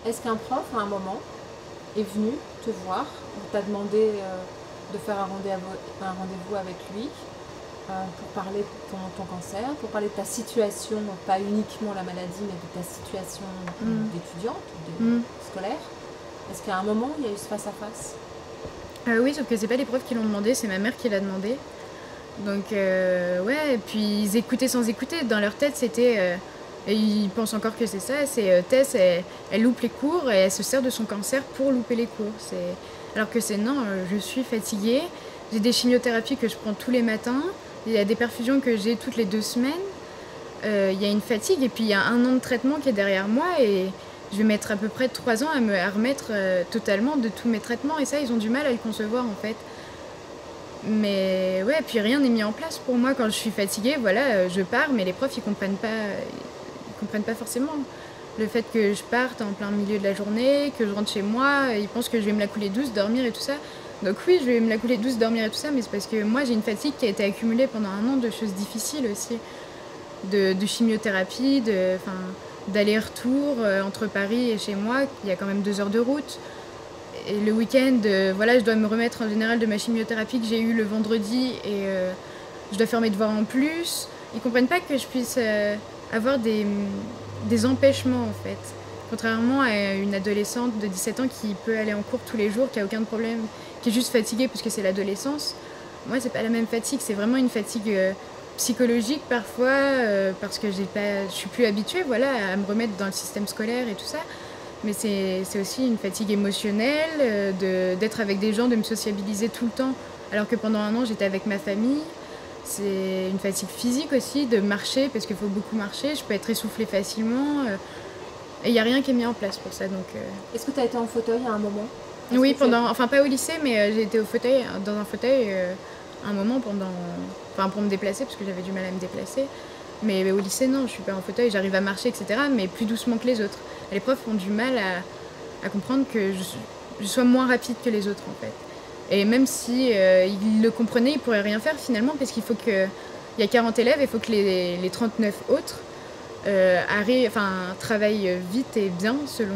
Est-ce qu'un prof, à un moment, est venu te voir, ou t'a demandé de faire un rendez-vous avec lui pour parler de ton cancer, pour parler de ta situation, donc pas uniquement la maladie, mais de ta situation Mm. d'étudiante ou Mm. scolaire? Est-ce qu'à un moment, il y a eu ce face-à-face? Oui, sauf que c'est pas les profs qui l'ont demandé, c'est ma mère qui l'a demandé. Donc, ouais, et puis ils écoutaient sans écouter. Dans leur tête, c'était. Et ils pensent encore que c'est ça, c'est Tess, elle loupe les cours et elle se sert de son cancer pour louper les cours. Alors que c'est non, je suis fatiguée, j'ai des chimiothérapies que je prends tous les matins, il y a des perfusions que j'ai toutes les 2 semaines, il y a une fatigue et puis il y a un an de traitement qui est derrière moi et je vais mettre à peu près 3 ans à remettre totalement de tous mes traitements et ça, ils ont du mal à le concevoir en fait. Mais ouais, puis rien n'est mis en place pour moi quand je suis fatiguée, voilà, je pars, mais les profs ils comprennent pas forcément. Le fait que je parte en plein milieu de la journée, que je rentre chez moi, ils pensent que je vais me la couler douce, dormir et tout ça. Donc oui, je vais me la couler douce, dormir et tout ça, mais c'est parce que moi j'ai une fatigue qui a été accumulée pendant un an de choses difficiles aussi, de chimiothérapie, d'aller-retour entre Paris et chez moi, il y a quand même 2 heures de route. Et le week-end, voilà, je dois me remettre en général de ma chimiothérapie que j'ai eue le vendredi et je dois faire mes devoirs en plus. Ils comprennent pas que je puisse avoir des empêchements en fait. Contrairement à une adolescente de 17 ans qui peut aller en cours tous les jours, qui a aucun problème, qui est juste fatiguée parce que c'est l'adolescence. Moi, c'est pas la même fatigue, c'est vraiment une fatigue psychologique parfois parce que je suis plus habituée, voilà, à me remettre dans le système scolaire et tout ça. Mais c'est aussi une fatigue émotionnelle, d'être avec des gens, de me sociabiliser tout le temps. Alors que pendant un an, j'étais avec ma famille. C'est une fatigue physique aussi, de marcher, parce qu'il faut beaucoup marcher. Je peux être essoufflée facilement. Et il n'y a rien qui est mis en place pour ça. Donc, Est-ce que tu as été en fauteuil à un moment? Est-ce que oui, tu as... enfin pas au lycée, mais j'ai été dans un fauteuil un moment pour me déplacer, parce que j'avais du mal à me déplacer. Mais au lycée, non, je suis pas en fauteuil, j'arrive à marcher, etc. Mais plus doucement que les autres. Et les profs ont du mal à comprendre que je sois moins rapide que les autres, en fait. Et même si ils le comprenaient, ils pourraient rien faire finalement, parce qu'il faut que... Il y a 40 élèves, il faut que les 39 autres travaillent vite et bien selon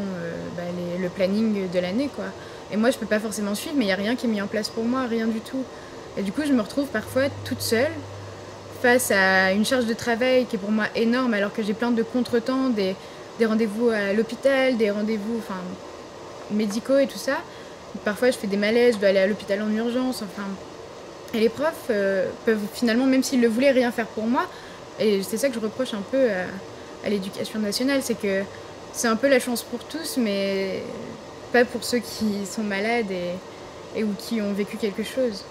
le planning de l'année, quoi. Et moi, je peux pas forcément suivre, mais il n'y a rien qui est mis en place pour moi, rien du tout. Et du coup, je me retrouve parfois toute seule, face à une charge de travail qui est pour moi énorme, alors que j'ai plein de contretemps, des rendez-vous à l'hôpital, des rendez-vous médicaux et tout ça. Parfois, je fais des malaises, je dois aller à l'hôpital en urgence. Enfin. Et les profs peuvent finalement, même s'ils le voulaient, rien faire pour moi. Et c'est ça que je reproche un peu à l'éducation nationale, c'est que c'est un peu la chance pour tous, mais pas pour ceux qui sont malades et ou qui ont vécu quelque chose.